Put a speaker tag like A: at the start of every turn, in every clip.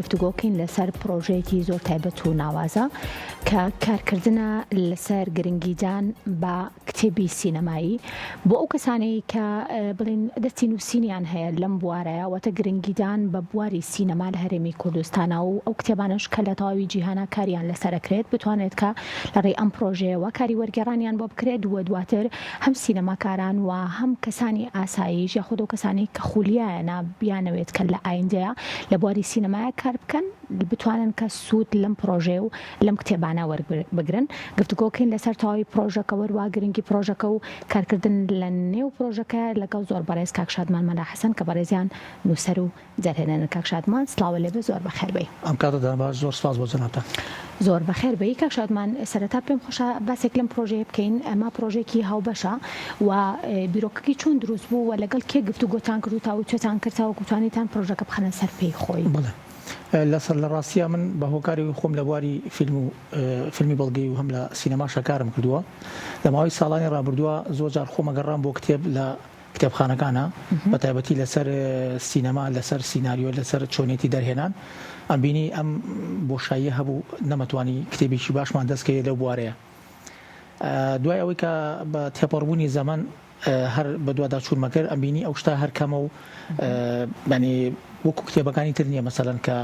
A: گفتوگۆکەین لەسەر پرۆژەیەکی زۆر تایبەت و ناوازە کە کارکردنە لەسەر گرنگیدان بە کتێبی سینەمایی بۆ ئەو کەسانەی کە بڵین دەستی نووسینیان هەیە لەم بوارەیە واتە گرنگیدان بە بواری سینەما لە هەرێمی کوردستانە و ئەو کتێبانش کە لە تەواوی جیهانە کاریان لەسەرەکرێت بتوانێت کە لەڕێی ئەم پرۆژەیەوە کاری وەرگێڕانیان بۆ بکرێت وە دواتر هەم سینەماکاران و هەم کەسانی ئاسایش یاخود ئەو کەسانی کە خولیایەنە بیانەوێت کە لە ئایندەیە لە بواری سینەمایە کار بکەن بتوانن کە سوود لەم پرۆژێ و لەم کتێبانە وەربگرن. گفتوگۆکەین لەسەر تەواوی پرۆژەکە وەروە گرنگی پرۆژەکە و کارکردن لە نێو پرۆژەکە لەگەڵ زۆر بەڕێز کاک شادمان مەلا حەسەن کە بەڕێزیان نووسەر و جەرهێنەر. کاک شادمان سڵاوە لێبێ، زۆر بەخێر بێی.
B: ئەم کاتەدا باش، زۆر سپاس بۆ جەنابتان.
A: زۆر بەخێر بێی. کاک شادمان سەرەتا پێم خۆشە باسێک لەم پرۆژەیە بکەین. ئەمە پرۆژێکی هاوبەشە و بیرۆکەکەی چۆن دروست بوو و لەگەڵ کێ گفتوگۆتان کرد و تا و چێتان کردەوە کوتوانیتان پرۆژەکە بخەنە سەر پێی خۆی؟
B: بڵێ لەسەر لە ڕاستیە من بە هۆکاری خۆم لە بواری فیلمی بەڵگەی و هەم لە سینەما شەکارم کردووە. لە ماوەی ساڵانی ڕابردووە زۆر جار خۆمە گەڕام بۆ کتێب لە کتێبخانەکانە بە تایبەتی لەسەر سینەما، لەسەر سیناریۆ، لەسەر چۆنێتی دەرهێنان. ئەم بینی ئەم بۆشاییە هەبوو نەمەتوانی کتێبێکی باشمان دەستکەوێت لەو بوارەیە. دوای ئەوەی کە بە تێپەڕبوونی زەمان هەر بە دووادا چوونمە کرد، ئەم بینی ئەو شتا هەر کەمە و ینی وەکو کتێبەکانی تر نییە مەسەلەن کە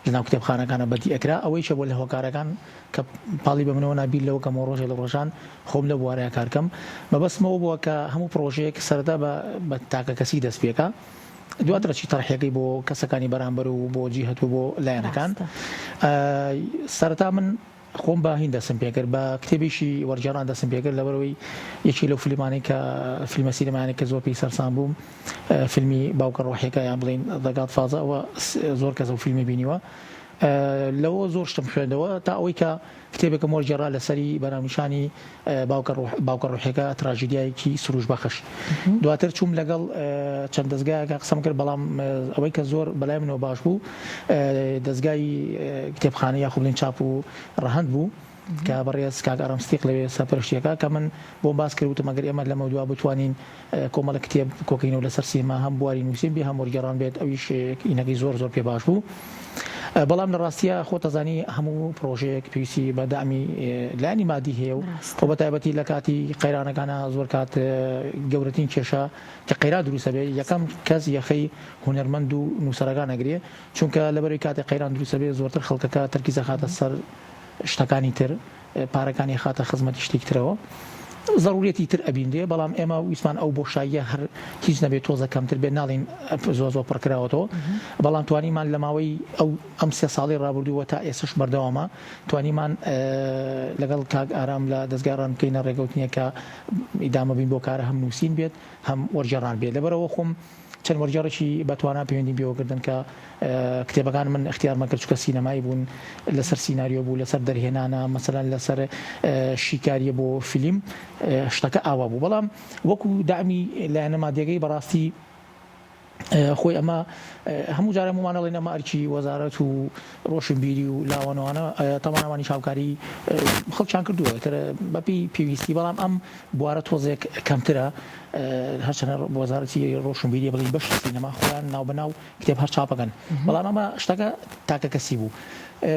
B: لەناو کتێبخانەکانە بەدی ئەکرا. ئەوەیشە بۆ لە هۆکارەکان کە پاڵی بە منەوە نابیر لەوە کەمەوە ڕۆژێ لە ڕۆژان خۆم لە بوارەیە کارکەم. مەبەستمەوە بووە کە هەموو پرۆژەیەک سەرەتا بە تاکە کەسی دەست پێکە، دواتر چی تەرحیەکەی بۆ کەسەکانی بەرامبەر و بۆ جیهەت و بۆ لایەنەکان. سەرەتا من خۆم بە هین دەستم پێکرد، بە کتێبێکی وەرگێڕان دەستم پێکرد لەبەرەوەی یەکی لەو فیلمانەی کە فیلمە سینەمایانێک کە زۆر پێی سەرسام بووم، فیلمی باوکە ڕۆحیەکە یان بڵین The Godfather، ئەوە زۆر کەس ئەو فیلمی بینیوە. لەوە زۆر شتم خوێندەوە تا ئەوەی کە کتێبێکم وەرگێڕا لەسەری بەناونیشانی باوکە ڕۆحیەکە، تراژیدیایەکی سروش بەخش. دواتر چووم لەگەڵ چەند دەستگایەکە قسەم کرد، بەڵام ئەوەی کە زۆر بەلای منەوە باش بوو دەستگای کتێبخانە یاخود بڵین چاپ و ڕەهەند بوو کە بەڕێز کاک ئارەمستیق لەوێ سەرپەرشتیەکە کە من بۆم باس کردوتم ئەگەر ئێمە لەمە دووا بتوانین کۆمەڵە کتێب کۆکەینەوە لەسەر سینەما، هەم بواری نووسین بێ هەم وەرگێڕان بێت، ئەویش ئینەکەی زۆر پێ باش بوو. بەڵام لە ڕاستیە خۆتەزانی هەموو پرۆژەیەک پێویستی بە دامی لایانی مادی هەیە و خۆ بە تایبەتی لە کاتی قەیرانەکانە زۆر کات گەورەترین کێشە کە قەیران دروستە بێت، یەکەم کەس یەخەی هونەرمەند و نووسەرەکان ئەگرێ، چونکە لەبەرەوەی کاتی قەیران دروستە بێت زۆرتر خەڵکەکە تەرکیزە خاتە سەر شتەکانی تر، پارەکانی خاتە خزمەتی شتێکی ترەوە، ضرورەتی تر ئەبیندێ. بەڵام ئێمە ویسمان ئەو بۆشاییە هەر هیچ نەبێت تۆزە کەمتر بێت، ناڵین زۆر پڕکراوەتەوە. بەڵام توانیمان لە ماوەی ئەم 3 ساڵی ڕابردووە تا ئێسش بەردەوامە توانیمان لەگەڵ کاک ئارام لە دەستگاڕان بکەینە ڕێگەوتنیە کە ئیدامە بین بۆ کارە هەم نووسین بێت هەم وەرگێڕان بێت. لەبەرەوە خۆم چەند وەرگێڕێکی بەتوانان پەیوەندی پێوەگرتن کە کتێبەکان من اختیارمە کرد چکە سینەمایی بوون، لەسەر سیناریۆ بوو، لەسەر دەرهێنانە، مەسەلەن لەسەر شیکاریە بۆ فیلم شتەکە ئاوا بوو. بەڵام وەکو دامی لایەنە مادیەکەی بەڕاستی خۆی ئەمە هەموو جارە ممانەڵێن ئەمە ئەرکی وەزارەت و ڕۆشنبیری و لاوانەوانە تەمانەوانی شاوکاری خەڵکیان کردووە بەپی پێویستی. بەڵام ئەم بوارە تۆزێک کەمترە، هەرچەنە وەزارەتی ڕۆشنبیری بڵین بەش سینەما خۆیان ناوبەناو کتێب هەر چاپەکەن، بەڵام ئەمە شتەکە تاکە کەسی بوو.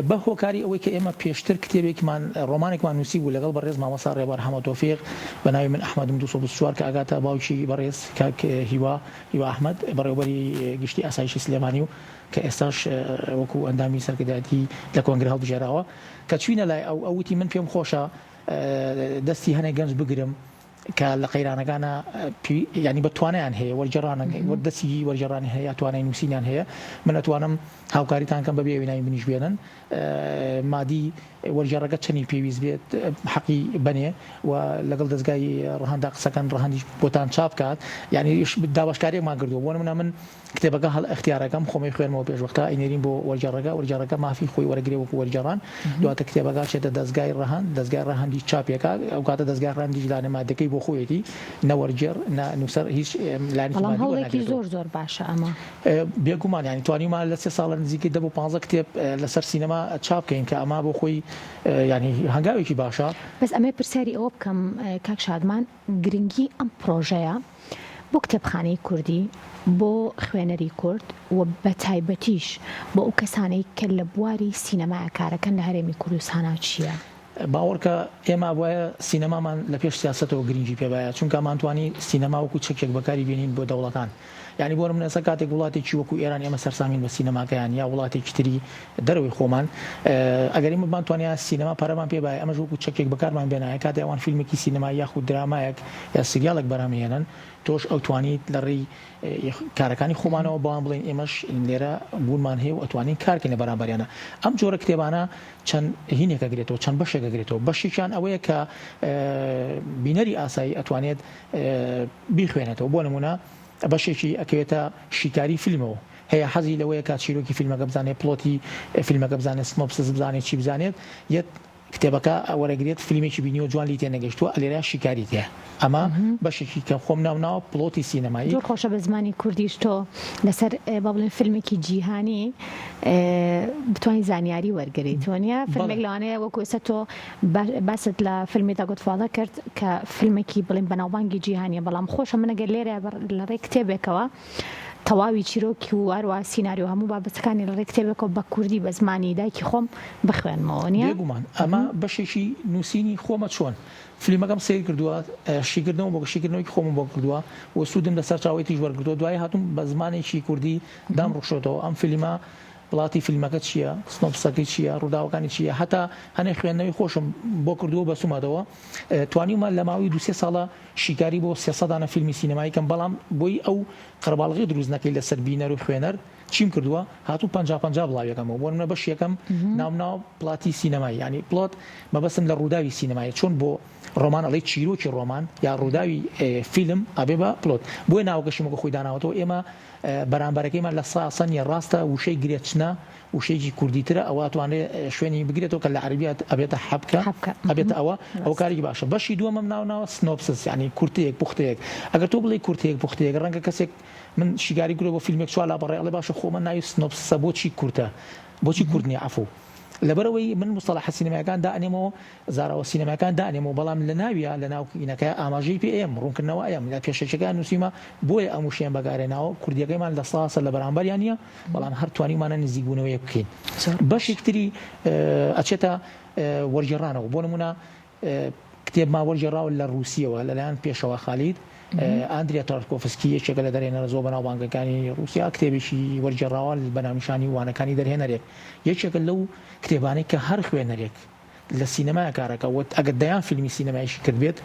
B: بە هۆکاری ئەوەی کە ئێمە پێشتر کتێبێکمان ڕۆمانێکمان نووسی بوو لەگەڵ بەڕێز مامۆستا ڕێبار حەمەد تۆفیق بە ناوی من ئەحمەدم 224 کە ئاگاتە باوکی بەڕێز کاک هیوا ئەحمەد بەڕێوەبەری گشتی ئاسایشی سلێمانی و کە ئێستاش وەکو ئەندامی سەرکردایەتی لە کۆنگرە هەڵبژێراوە، کە چوینە لای ئەوتی من پێم خۆشە دەستی هەنێک گەنج بگرم کە لە قەیرانەکانە ینی بەتوانیان هەیە دەستی وەرگێڕانی هەیە، توانای نووسینیان هەیە، من ئەتوانم هاوکاریتان کەم بەبێ وێناوی منیش بێنن، مادی وەرگێڕەکە چەنی پێویست بێت حەقی بنێ و لەگەڵ دەستگای ڕەهەندا قسەکان ڕەهەندیش بۆتان چاپ کات. یعنی داواشکاریەکمان کردووە بۆ نمونە من کتێبەکە هەڵ اختیارەکەم خۆمەی خوێنمەوە پێشوەختە ئینێرین بۆ وەرگێڕەکە مافی خۆی وەرەگرێ وەکو وەرگێڕان، دواتە کتێبەکە چێتە دەستگای ڕەهەندی چاپێکە، ئەو کاتە دەستگای ڕەهەندی لانە مادەکەی بۆ خۆیەتی نەوەرگێڕ نووسەر هیچ
A: لایەنێکی زۆر باشە. ئەمە
B: بێگومان ینی توانیمان لە 3 ساڵ نزیکەی 10 بۆ 15 کتێب لەسەر سینەما چاپ بکەین کە ئەمە بۆ خۆی ینی هەنگاوێکی باشە.
A: بەس ئەمە پرسیاری ئەوە بکەم کاک شادمان، گرنگی ئەم پرۆژەیە بۆ کتێبخانەی کوردی بۆ خوێنەری کورد و بە تایبەتیش بۆ ئەو کەسانەی کە لە بواری سینەمای کارەکەن لە هەرێمی کوردستانە چییە؟
B: باوەڕکە ئێمە وایە سینەمامان لە پێش سیاسەتەوە گرنگی پێبایە چونکە مانتوانی سینەما وەکو چەکێک بەکاری بێنین بۆ دەوڵەتان یعنی بۆ منەسە کاتێک وڵاتێکی وەکو ئێران ئێمە سەرسامین بە سینەماکەیان یا وڵاتێکی تری دەروی خۆمان ئەگەر ئمە بانتوانیا سینەما پارەمان پێبایە ئەمە وەکو چەکێک بەکارمان بێنایە کاتێ ئەوان فیلمێکی سینەما یاخود درامایەک یا سریالێک بەرامهێنن تۆش ئەو توانیت لە ڕێی کارەکانی خۆمانەوە بەوان بڵێن ئێمەش لێرە بوونمان هەیە و ئەتوانین کارکەین لە بەرامبەریانە ئەم جۆرە کتێبانە چەند هینێکە گرێتەوە چەند بەشێکە گرێتەوە بەشێکیان ئەوەیە کە بینەری ئاسایی ئەتوانێت بیخوێنێتەوە بۆ نمونە بەشێکی ئەکەوێتە شیکاری فیلمەوە هەیە حەزی لەوەیە کات چیرۆکی فیلمەکە بزانێت پلۆتی فیلمەکە بزانێت سنۆپسس بزانێت چی بزانێت یەک کتێبەکە وەرەگرێت فیلمێکی بینیوە جوان لی تێنەگەشتووە ئەلێرە شیکاری تێ ئەمە بەشێکی کە خۆم ناوناوە پلۆتی سینەمایی
A: زۆر خۆشە بە زمانی کوردیش تۆ لەسەر با بڵێن فیلمێکی جیهانی بتوانین زانیاری وەرگریت وانە فیلمێک لەوانەیە وەکو ئێستا تۆ باست لە فیلمێدا گوتفاڵە کرد کە فیلمێکی بڵێن بەناوبانگی جیهانیە بەڵام خۆشە منەگەر لێرە لە ڕێی کتێبێکەوە تەواوی چیرۆکی و هەروە سیناریۆ هەموو بابەتەکانی لە ڕێی کتێبێکەوە بە کوردی بە زمانی دایکی خۆم بخوێنمەوە نیە
B: بێگومان ئەمە بەشێکی نووسینی خۆمە چۆن فیلمەکەم سیر کردووە شیکردنەوە بۆ شیکردنەوەی خۆم بۆ کردووە و سوودم لەسەر چاوەتی وەرگرتووە دوای هاتووم بە زمانێکی کوردی دام ڕوخشێتەوە ئەم فیلمە وڵاتی فیلمەکە چییە سنۆپسەکەی چییە ڕووداوەکانی چییە هەتا هەنێ خوێندنەوەی خۆشم بۆ کردووە بە سومادەوە توانیمە لە ماوەی 2 ساڵە شیکاری بۆ 300 فیلمی سینەمایی کەم بەڵام بۆی ئەو قەرباڵغی دروست نەکەی لەسەر بینەر و خوێنەر چیم کردووە هاتوو 50 بڵاویەکەمەوە بۆ منە بەش یەکەم ناو پلاتی سینەمایی ینی پلۆت مەبەستم لە ڕووداوی سینەمایی چۆن بۆ ڕۆمان ئەڵێ چیرۆکی ڕۆمان یا ڕووداوی فیلم ئەبێ بە پلۆت بۆی ناوگەشتمەکە خۆی داناوەتەوە ئێمە بەرامبەرەکەیمان لە ساسەنی ڕاستە وشەی گرێچنە وشەیەکی کوردیترە ئەوە توانێت شوێنی بگرێتەوە کە لە عەربیات ئەبێتە حەبکە ئەبێتە ئەوە کارێکی باشە بەشی دووەمەم ناوناوە سنۆپسس ینی کورتەیەک پوختەیەک ئەگەر تۆ بڵێ کورتەیەک پوختەیەک ڕەنگە کەسێک من شیگاری گرۆ بۆ فیلمێک چوار لا بەڕێ ئەڵێ باشە خۆ من ناوی سنۆپسە بۆچی کورتە بۆچی کورد نییە عەفو لەبەرەوەی من مستەلاح سینەمایەکان دائنێمەوە زاراوە سینەماکان دائنێمەوە بەڵام لە ناویە لە ناوکینەکە ئاماژەی پێ ئێم ڕوونکردنەوە ئەم لە پێشەکەیان نووسیمە بۆیە ئەم وشیان بەگارێناوە کوردیەکەیمان لە ساسە لە بەرامبەریان نیە بەڵام هەر توانیمانە نزیکبوونەوەی بکەین بەشێکتری ئەچێتە وەرگێڕانەوە بۆ نمونە کتێبما وەرگێڕاوە لە رووسیەوە لەلایەن پێشەوە خالید ئاندریا تارکۆفسکی یەکێکە لە دەرێنەرە زۆر بەناوبانگەکانی رووسیا کتێبێکی وەرگێڕاوە بەناونیشانی وانەکانی دەرهێنەرێک یەکێکە لەو کتێبانەی کە هەر خوێنەرێک لە سینەمای کارەکە ئەگەر دەیان فیلمی سینەمایشی کرد بێت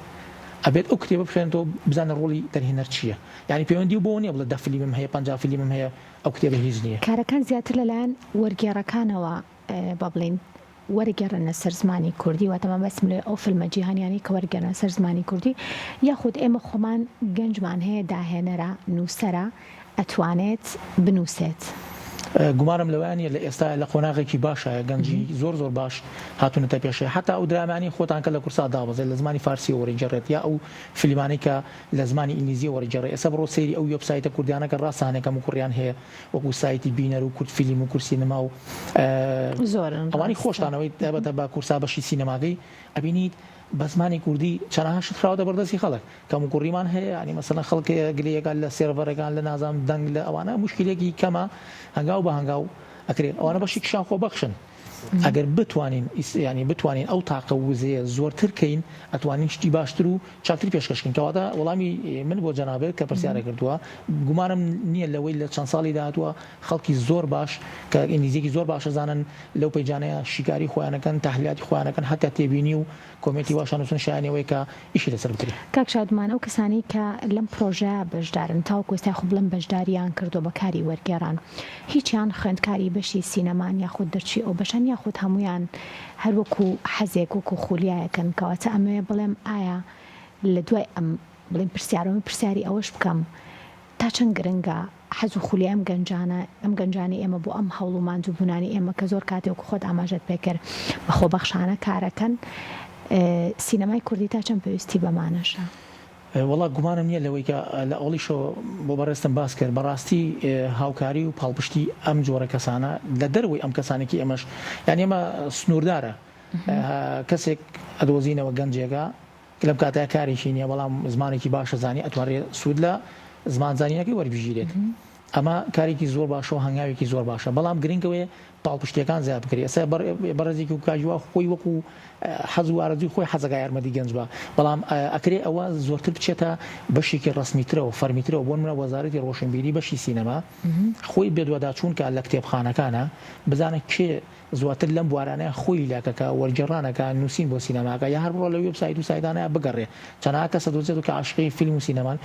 B: ئەبێت ئەو کتێبە بخوێنێتەوە بزانە ڕۆڵی دەرهێنەر چییە یعنی پەیوەندی بۆ نییە بڵێ 10 فیلمم هەیە 50 فیلمم هەیە ئەو کتێبە هیچ نییە
A: کارەکان زیاتر لەلایەن وەرگێڕەکانەوە با بڵێن وەرگێڕنە سەر زمانی کوردی واتەمە بەسم لێ ئەو فیلمە جیهانیانی کە وەرگێڕنە سەر زمانی کوردی یاخود ئێمە خۆمان گەنجمان هەیە داهێنەرە نووسەرە ئەتوانێت بنووسێت
B: گومارم لەوانە لە ئێستا لە قۆناغێکی باشە گەنجی زۆر باش هاتوونەتە پێشێ حتا ئەو درامانی خۆتان کە لە کورسا دابەزێت لە زمانی فارسی وەرەجێڕێت یا ئەو فیلمانی کە لە زمانی ئینگلیزی وەرەجێڕێت ئێستا بڕۆ سەیری ئەو وێبسایتە کوردیانەکە ڕاستانێکەم و کوڕیان هەیە وەکو سایتی بینەر و کورد فیلم و کورد سینەما و
A: زۆرن
B: ئەوانی خۆشتانەوەی تایبەتە بە کورسا بەشی سینەماکەی ئەبینیت بە زمانی کوردی چەندەها شت خراوەتە بەردەستی خەڵک کەم و کوڕیمان هەیە ینی مەسەڵەن خەڵکێ گلەیەکان لە سێڤەرەکان لە نازام دەنگ لە ئەوانە مشکلێکی کەمە هەنگاو بە هەنگاو ئەکرێت ئەوانە بەشی کشان خۆ بەخشن ئەگەر بتوانین ینی بتوانین ئەو تاقە وزەیە زۆرتر کەین ئەتوانین شتی باشتر و چاکتری پێشکەشکن کەواتە وەڵامی من بۆ جەنابێت کە پرسیارە کردووە گومانم نییە لەوەی لە چەند ساڵی داهاتووە خەڵکی زۆر باش کە ئینگلیزیەکی زۆر باشە زانن لەو پەیجانەیە شیکاری خۆیانەکەن تەحلیلاتی خۆیانەکەن هەتا تێبینی و کۆمێتی واشانووسن شایانەوەی کە ئیشی لەسەر بکرێت
A: کاک شادمان ئەو کەسانی کە لەم پرۆژەیە بەشدارن تاوەکو ئێستا خۆ بڵێن بەشداریان کردو بەکاری وەرگێڕان هیچیان خوێندکاری بەشی سینەمان یاخود دەرچی ئەو بەشان یاخود هەمویان هەروەکو حەزێک وەکو خولیایەکەن کەواتە ئەمەوێ بڵێم ئایا لە دوای ئەم بڵێن پرسیارەوە پرسیاری ئەوەش بکەم تا چەند گرنگە حەز و خولی ئەم گەنجانی ئێمە بۆ ئەم هەوڵ و ماندووبوونانی ئێمە کە زۆر کاتێک خۆت ئاماژەت پێکرد بەخۆ بەخشانە کارەکەن سینەمای کوردی تا چەند پێویستی بەمانەشە
B: وڵات گومانم نییە لەوەی کە لە ئەوڵیشەوە بۆ بەڕێستم باس کرد بەڕاستی هاوکاری و پاڵپشتی ئەم جۆرە کەسانە لە دەروی ئەم کەسانێکی ئێمەش یان ئێمە سنووردارە کەسێک ئەدۆزینەوە گەنجێکە لەم کاتەیە کارێکی نییە بەڵام زمانێکی باشە زانی ئەتوانێت سوود لە زمانزانینەکەی وەربژیرێت ئەمە کارێکی زۆر باشە و هەنگاوێکی زۆر باشە بەڵام گرنگەوەی پاڵپشتیەکان زیاد بکرێت ئەسا بەڕێزێکی و کاژوا خۆی وەکو حەز و ئارەزوی خۆی حەزەکە یارمەتی گەنج بە بەڵام ئەکرێ ئەوە زۆرتر بچێتە بەشێکی ڕسمیترەوە فەرمیترەوە بۆ منە وەزارەتی ڕۆشنبیری بەشی سینەما خۆی بێدوەداچوونکە لە کتێبخانەکانە بزانە کێ زواتر لەم بوارانەیە خۆی لاکەکە وەرجێڕانەکە نووسین بۆ سینەماکە یا هەر بڕۆ لە وێبسایت و سایتانەیە بگەڕێ چەنە کەسە دۆزێت و کە عاشقی فیلم و سینەمان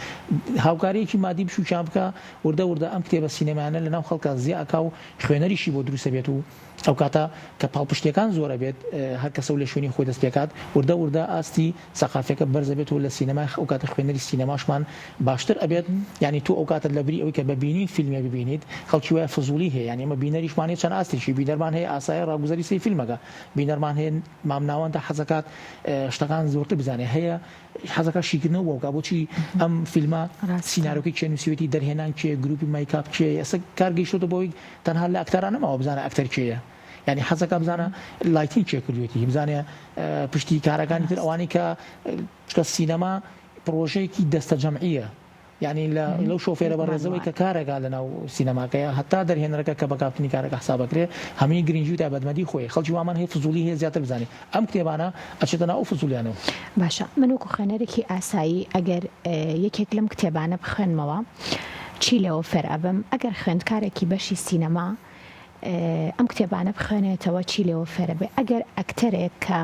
B: هاوکاریەکی مادی بشوشان بکە وردە ئەم کتێبە سینەمانە لەناو خەڵکە زیاکا و خوێنەریشی بۆ دروستە بێت و ئەو کاتە کە پاڵپشتەکان زۆرە بێت هەر کەسە لە شوێنی خۆی دەست پێکات وردە ئاستی سەقافەکە بەرزە بێت و لە سینەما ئەو کاتە خوێنەری سینەماشمان باشتر ئەبێت ینی تو ئەو کاتە لەبری ئەوەی کە ببینی فیلمێ ببینیت خەڵکی وایە فزولی هەیە ینی ئەمە بینەریشمانێت چەند ئاستێکی بینەرمان هەیە ئاسایە ڕاگوزەری سی فیلمەکە بینەرمان هەیە مامناوەندە حەزەکات شتەکان زۆرتر بزانێ هەیە حەزەکە شیکردنەوە بۆکە بۆچی ئەم فیلمە سینارۆکی چێ نووسیوێتی دەرهێنان کێ گروپی مایکاپ کێ ئێستا کارگەیشتۆ بۆی تەنها لە ئەکتەران نەماوە بزانە ئەکتەر کێیە ینی حەزەکە بزانە لایتین چێ کردوێتی بزانێ پشتی کارەکانی تر ئەوانی کە سینەما پرۆژەیەکی دەستە جەمعیە ینی لەو شۆفێرە بەڕێزەوەی کە کارێکا لەناو سینەماکەیە هەتا دەرهێنەرەکە کە بەکاپنی کارەکە حسابەکرێ هەمووی گرنگی و تایبەتمەندی خۆی خەڵکی وامان هەیە فزولی هەیە زیاتر بزانێ ئەم کتێبانە ئەچێتە ناو فزولیانەوە
A: باشە من وەکو خوێنەرێکی ئاسایی ئەگەر یەکێک لەم کتێبانە بخوێنمەوە چی لەوە فەر ئەبم ئەگەر خوێندکارێکی بەشی سینەما ئەم کتێبانە بخوێنێتەوە چی لەوە فێرە بێ ئەگەر ئەکتەرێک کە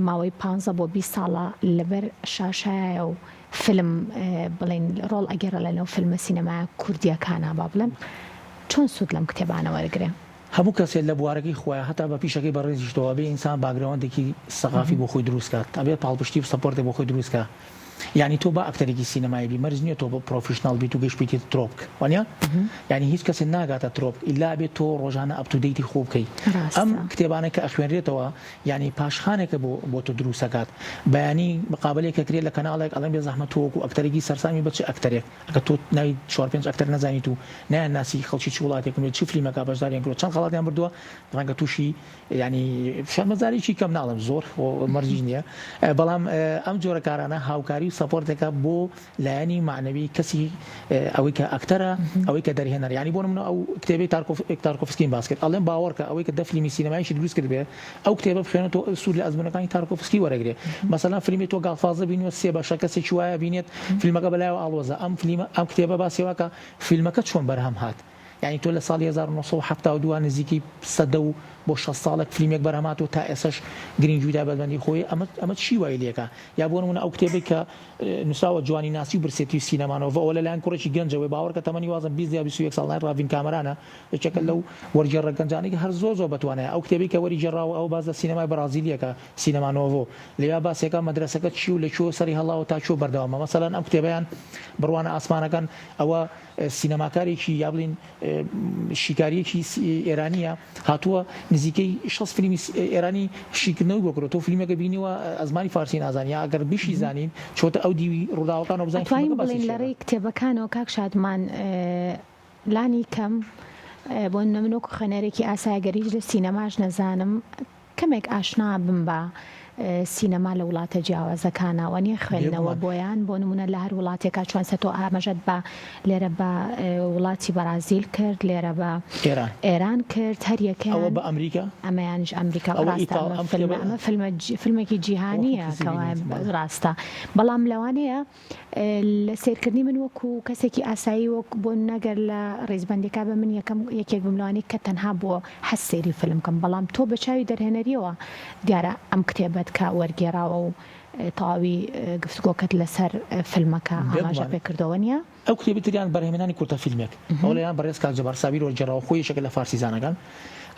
A: ماوەی 15 بۆ 20 ساڵە لەبەر شاشایە و فیلم بڵین ڕۆڵ ئەگەڕە لەنەو فیلمە سینەمای کوردیەکانە با بڵێن چۆن سوود لەم کتێبانە وەرگێ
B: هەموو کەسێک لە بوارەکەی خۆیان هەتا بە پیشەکەی بەڕێزیشتەوە بێ ئینسان باگراوەندێکی سەقافی بۆ خۆی دروستکات ئەبێت پاڵپشتی و سەپۆرتێک بۆ خۆی دروستکە ینی تۆ بە ئەکتەرێکی سینەمایی بی مەرج نییە تۆ بە پرۆفشنال بیت و گەشتیت ترۆپک وانە ینی هیچ کەسێک ناگاتە ترۆپ ئیلا بێت تۆ ڕۆژانە ئەپتودەیتی خۆ بکەیت ئەم کتێبانە کە ئەخوێنرێتەوە ینی پاشخانێکە بۆ تۆ دروستەکات بەیانی مقابلێکە کرێت لە کەناڵێک ئەڵێن بێ زەحمەت تۆوەکو ئەکتەرێکی سەرسامی بچ ئەکتەرێک ئەگە تۆ ناوی 4-5 ئەکتەر نەزانیت و نیان ناسی خەڵکی چ وڵاتێکم چ فیلمەکە بەشداریان کرد چەند خەڵاتیان بردووە ڕەنگە تووشی ینی شەرمەزارێکی کەم ناڵم زۆر مەرجی نییە بەڵام ئەم جۆرە کارانە هاوکاری و سەپۆرتێکە بۆ لایەنی معنەوی کەسی ئەوەی کە ئەکتەرە ئەوەی کە دەرهێنەر ینی بۆ منە ئەو کتێبی تارکۆفسکین باس کرد ئەڵێن باوەڕکە ئەوەی کە دە فیلمی سینەمایشی دروست کرد بێ ئەو کتێبە بخوێنێتەوە سوود لە ئەزمونەکانی تارکۆفسکی وەرەگرێ مەسەلەن فیلمی تۆ گاڵفازە بینیوە سێ بەشە کەسێکی وایە بینێت فیلمەکە بەلایەوە ئاڵۆزە ئەم کتێبە باسیێوە کە فیلمەکە چۆن بەرهەم هات یعنی تۆ لە ساڵی 1972 نزیکی 100 بۆ 6 ساڵێک فیلمێک بەرهەمات و تا ئێسش گرنگی تایبەتمەندی خۆی ئەمە چی وای لێکە یا بۆ نمونە ئەو کتێبێک کە نووسراوە جوانی ناسی و برسێتی سینەمانەوە ئەوە لەلایەن کوڕێکی گەنجەوەی باوەڕکە تەمەنی وازم 20 یا 21 ساڵ ڕاوین کامەرانە یەکێکە لەو وەرگێڕە گەنجانێکی هەر زۆر بەتوانێت ئەو کتێبی کە وەری جێڕاوە ئەو باز لە سینەمای بەرازیلیەکە سینەمانۆڤۆ لێیا باسێکە مەدرسەکە چی و لەکوێ سەری هەڵاوە تا چۆ بەردەوامە مەسەلەن ئەم کتێبیان بڕوانە ئاسمانەکان ئەوە سینەماکارێکی یا بڵین شیکاریەکی ئێرانیە هاتووە نزیکەی 6 فیلمی ئێرانی شیکردنەوەی بۆ کردەوە تۆ فیلمەکە بینیوە ئەزمانی فارسی نازانیا ئەگەر بیشی زانین چۆتە ئەو دیوی ڕووداوەکانەوە بزانین
A: توانین بڵین لەڕێی کتێبەکانەوە کاک شادمان لانی کەم بۆ نمونۆک خوێنەرێکی ئاسایگەریش لە سینەماش نەزانم کەمێک ئاشنا بم بە سینەما لە وڵاتە جیاوازەکانەوە نیە خوێندنەوە بۆیان بۆ نمونە لە هەر وڵاتێکا چۆن سە تۆ ئامەژەت بە لێرە بە وڵاتی بەرازیل کرد لێرە بە ئێران کرد هەریەکە
B: ئەوە بە ئەمریکا
A: ئەمەیانش ئەمریکا ئەمە فیلمێکی جیهانیە کەوا ڕاستە بەڵام لەوانەیە لە سیرکردنی من وەکو کەسێکی ئاسایی وەک بۆ نەگەر لە ڕێزبەندێکا بە من یەکێک بملوانی کە تەنها بۆ حەز سێری فیلم کەم بەڵام تۆ بە چاوی دەرهێنەریەوە دیارە ئەم کتێبەت کە وەرگێراوە و تەواوی گفتگۆکەت لەسەر فیلمەکە ئاماژە پێکردەوە نیە
B: ئەو کتێبی تریان بەرهێمێنانی کورتە فیلمێک ئەو لەیان بەڕێز کاک جەبار سابیر وەرگێڕاوە خۆی یەکێکە لە فارسی زانەکان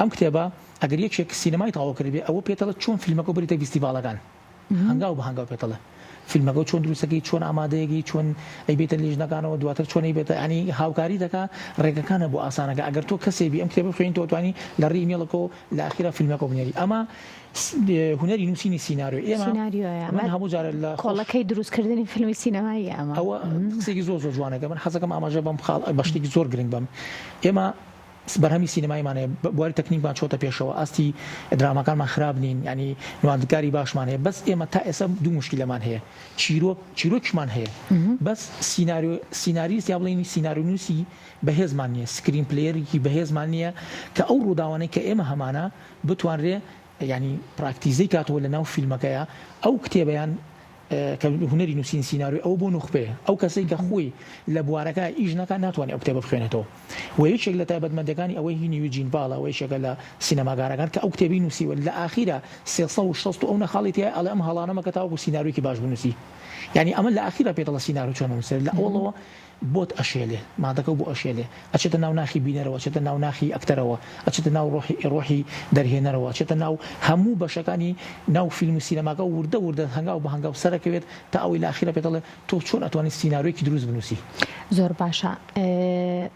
B: ئەم کتێبە ئەگەر یەکێک سینەمای تەواو کردبێ ئەوە پێتەڵە چۆن فیلمەکە بریتە فیستیڤالەکان هەنگاو بە هەنگاو پێتەڵە فیلمەکە چۆن دروستەکەی چۆن ئامادەیەکی چۆن ئەیبێتە لێژنەکانەوە دواتر چۆن ئەیبێتە ینی هاوکاری دەکا ڕێگەکانە بۆ ئاسانەکە ئەگەر تۆ کەسێبی ئەم کتێبە بخوێنیت تۆ توانی لە ڕێی ئیمێڵەکەەوە لە ئاخیرا فیلمەکە بنێری ئەمە هونەری نووسینی سیناریۆ ئێمە هەموو جارە لە
A: کۆڵەکەی دروستکردنی فیلمی سینەمایی ئەمە
B: ئەوە قسێکی زۆر جوانەکە من حەزەکەم ئاماژە بەم بەشتێکی زۆر گرنگ بم ئێمە بەرهەمی سینەمایمانەیە بواری تەکنیکمان چۆتە پێشەوە ئاستی درامەکانمان خراپ نین ینی نواندکاری باشمان هەیە بەس ئێمە تا ئێستا دوو مشکلەمان هەیە چیرۆکیمان هەیە بەس سیناریست یا بڵێنی سیناریونووسی بەهێزمان نییە سکرین پلەیەرێکی بەهێزمان نییە کە ئەو ڕووداوانەی کە ئێمە هەمانە بتوانرێ ینی پراکتیزەی کاتەوە لە ناو فیلمەکەیە ئەو کتێبەیان کە هونەری نووسین سیناریۆ ئەو بۆ نوخبێ ئەو کەسەی کە خۆی لە بوارەکە ئیژنەکە ناتوانێت ئەو کتێبە بخوێنێتەوە و یەکێک لە تایبەتمەندەکانی ئەوەی هینی یوجین باڵە ئەوەی یەکێکە لە سینەماگارەکان کە ئەو کتێبی نووسیوە لە ئاخیرە 360 ئەو نەخاڵی تیا ئەڵێ ئەم هەڵانەمەکە تاوەکو سیناریۆکی باش بنووسی یعنی ئەمە لە ئاخیرە پێدەڵە سیناریۆ چۆن نووسێت لە ئەوڵەوە بۆت ئەشێلێ مادەکە بۆ ئەشێلێ ئەچێتە ناو ناخی بینەرەوە ئەچێتە ناو ناخی ئەکتەرەوە ئەچێتە ناو ڕۆحی دەرهێنەرەوە ئەچێتە ناو هەموو بەشەکانی ناو فیلم و سینەماکە وردە هەنگاو بە هەنگاو سەرەکەوێت تا ئەوەی لە ئاخیرە پێدەڵێ تۆ چۆن ئەتوانیت سیناریۆیەکی دروست بنووسی
A: زۆر باشە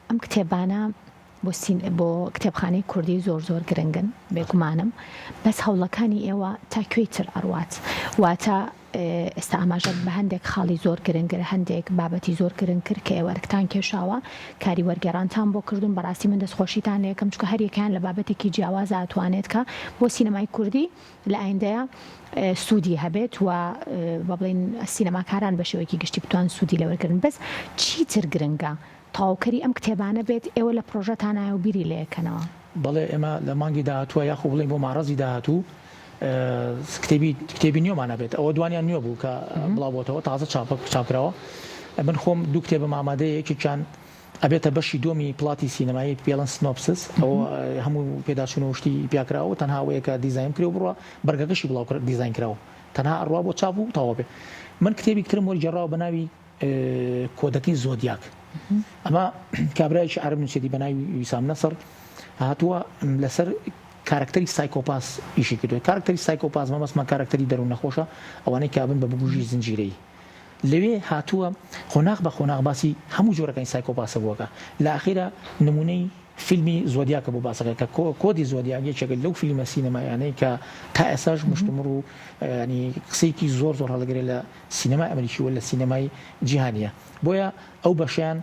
A: ئەم کتێبانە بۆ کتێبخانەی کوردی زۆر گرنگن بێگومانم بەس هەوڵەکانی ئێوە تا کوێتر ئەڕوات واتە ئێستا ئاماژە بە هەندێک خاڵی زۆر گرنگتر هەندێک بابەتی زۆر گرنگ کرد کە ئێوەرگتان کێشاوە کاری وەرگێڕانتان بۆ کردوون بەڕاستی من دەستخۆشیتان لەکەم چکە هەریەکان لە بابەتێکی جیاواز ئەتوانێت کە بۆ سینەمای کوردی لە ئایندەیە سوودی هەبێت و بە بڵێن سینەماکاران بە شێوەیەکی گشتی بتوان سوودی لەوەرگرن بەس چیتر گرنگە تاوکەری ئەم کتێبانە بێت ئێوە لە پرۆژەتانایە و بیری لەکەنەوە
B: بەڵێ ئێمە لە مانگی داهاتووە یاخۆ بڵێن بۆ ماڕەزی داهاتوو کتێبی نیۆمانە بێت ئەوە دوانیان نیوە بوو کە بڵاوبووەوە تازە چاپکراوە من خۆم دوو کتێبە ئامادەیەکێکیان ئەبێتە بەشی دۆمی پڵاتی سینەمایی پێڵەن سنۆپسس ئەوە هەموو پێداچوون و شتی پیاکراوە تەنها ئەوەیەکە دیزاین کرێ بڕوە بەرگەکەشی بڵاو دیزاین کراوە تەنها ئەڕوا بۆ چاپ و تەواو بێ من کتێبی کترم وەری جێڕاوە بە ناوی کۆدەکەی زۆدیاک ئەمە کابرایکی عەرب نووسێتی بە ناوی ویسام نەسر هاتووە لەسەر کارکتەری سایکۆپاس ئیشی کردووە کارکتەری سایکۆپاس مەمەسمە کارکتەری دەروون نەخۆشە ئەوانەی کابن بە ببوژی زنجیرەی لەوێ هاتووە خۆناغ بە خۆناغ باسی هەموو جۆرەکانی سایکۆپاسە بووەکە لە ئاخیرە نمونەی فیلمی زۆدیاکە بۆ باسەکە کە کۆدی زۆدیاک یەکێک لەو فیلمە سینەمایانەی کە تا ئێساش مشتمڕ و ینی قسەیەکی زۆر هەڵەگرێت لە سینەمای ئەمریکی و لە سینەمای جیهانیە بۆیە ئەو بەشیان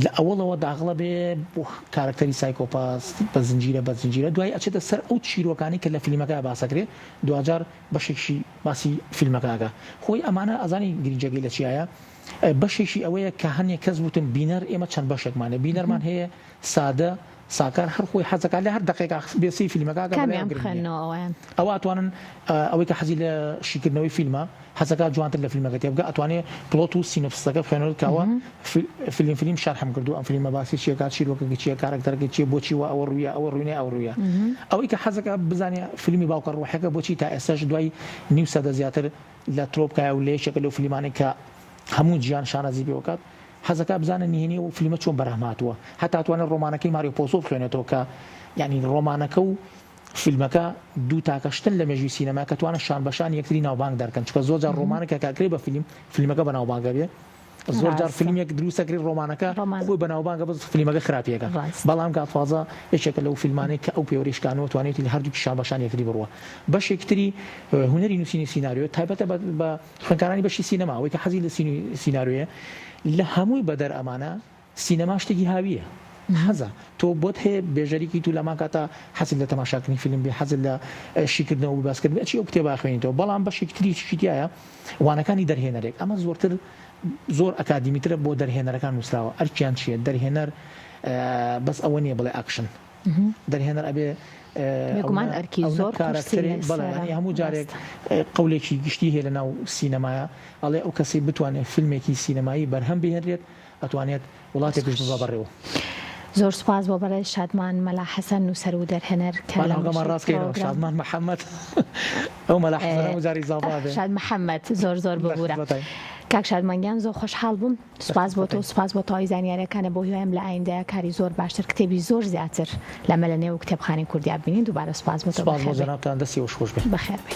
B: لە ئەوڵەوە داغڵە بێ بۆ کارکتەری سایکۆپاس بە زنجیرە دوای ئەچێتە سەر ئەو چیرۆکانی کە لە فیلمەکە باسەکرێت دوجار بەشێکی باسی فیلمەکەگە خۆی ئەمانە ئەزانی گرنجەکەی لە چیایە بەشێکی ئەوەیە کە هەنێک کەس وتم بینەر ئێمە چەند بەشێکمانە بینەرمان هەیە سادە ساکار هەر خۆی حەزەکە لە هەر دقیقا بێسی فیلمەکە ئەوە ئەتوانن ئەوەی کە حەزی لە شیکردنەوەی فیلمە حەزەکە جوانتر لە فیلمەکە تێبگە ئەتوانێت پلۆت و سینۆپسەکە بخوێنەوەکەوە فیلم شارحم کردو ئەم فیلمە باسی چیەکە چیرۆکەکە چیە کارکتەرەکە چیە بۆچی وە ئەوە ڕوویە ئەوە ڕوونێ ئەو ڕوویە ئەوەی کە حەزەکە بزانێ فیلمی باوکە ڕۆحەکە بۆچی تا ئێستاش دوای نیو سەدە زیاتر لە ترۆپکایە و لێشێکە لەو فیلمانێک کە هەموو گیان شانەزی پێوەکات حەزەکە بزانە نهێنی و فیلمە چۆن بەرهەماتوە هەتا توانێت ڕۆمانەکەی ماریۆ پۆسۆ بخوێنێتەوە کە یعنی ڕۆمانەکە و فیلمەکە دوو تاکەشتن لە مێژووی سینەما کە توانە شان بەشان یەکتری ناوبانگ دەکەن چکە زۆر جار ڕۆمانەکە کاکرێ بە فیلمەکە بە ناوبانگە بێ زۆر جار فیلمێک دروستەکری ڕۆمانەکە خۆی بە ناوبانگە بە فیلمەکە خراپیەکە بەڵام گاتفازە یەکێکە لەو فیلمانەی کە ئەو پێوەریشکانەوە توانێتی لە هەردوو شان بەشان یەکتری بڕوە بەشێکتری هونەری نووسینی سیناریۆ تایبەتە بە خوێندکارانی بەشی سینەما ئەوەی کە حەزی لە سیناریۆیە لە هەمووی بەدەر ئەمانە سینەما شتێکی هاویە حەزە تۆ بۆت هەیە بێژەریکی تو لەمان کاتە حەزت لە تەماشاکردنی فیلم بێ حەزت لە شیکردنەوە و باسکردن چی ئەو کتێبا خوێنیتەوە بەڵام بەشێکتری چیتایە وانەکانی دەرهێنەرێک ئەمە زۆر ئەکادیمیترە بۆ دەرهێنەرەکان نووسراوە ئەرچیان چیە دەرهێنەر بەس ئەوە نییە بڵێ ئەکشن دەرهێنەر ئەبێ
A: بێگومان ئەرکی زۆر
B: بەڵێ هەموو جارێک قەولێکی گشتی هەیە لە ناو سینەمایە ئەڵێ ئەو کەسی بتوانێت فیلمێکی سینەمایی بەرهەم بهێنرێت ئەتوانێت وڵاتێک پێش بڕێەوە
A: زۆر سپاس بۆ بەڵێ شادمان مەلا حەسەن نووسەر و دەرهێنەر
B: کەڵگەمان ڕاستکەینەوە شادمان محەممەد ئەو مەلا حەسەن وزاری زاڵا بێ
A: شاد محەممەد زۆر ببوورە کاک شادمانگیان زۆر خۆشحاڵ بووم سپاس بۆ تۆ سپاس بۆ تەواوی زانیاریەکانە بۆ هیوایم لە ئایندەیە کاری زۆر باشتر کتێبی زۆر زیاتر لەمە لە نێو کتێبخانەی کوردیا ببینین دووبارە سپاس بۆ تۆ
B: سپاس بۆ جەنابتان دەستی و خۆش بێ
A: بەخێر بێ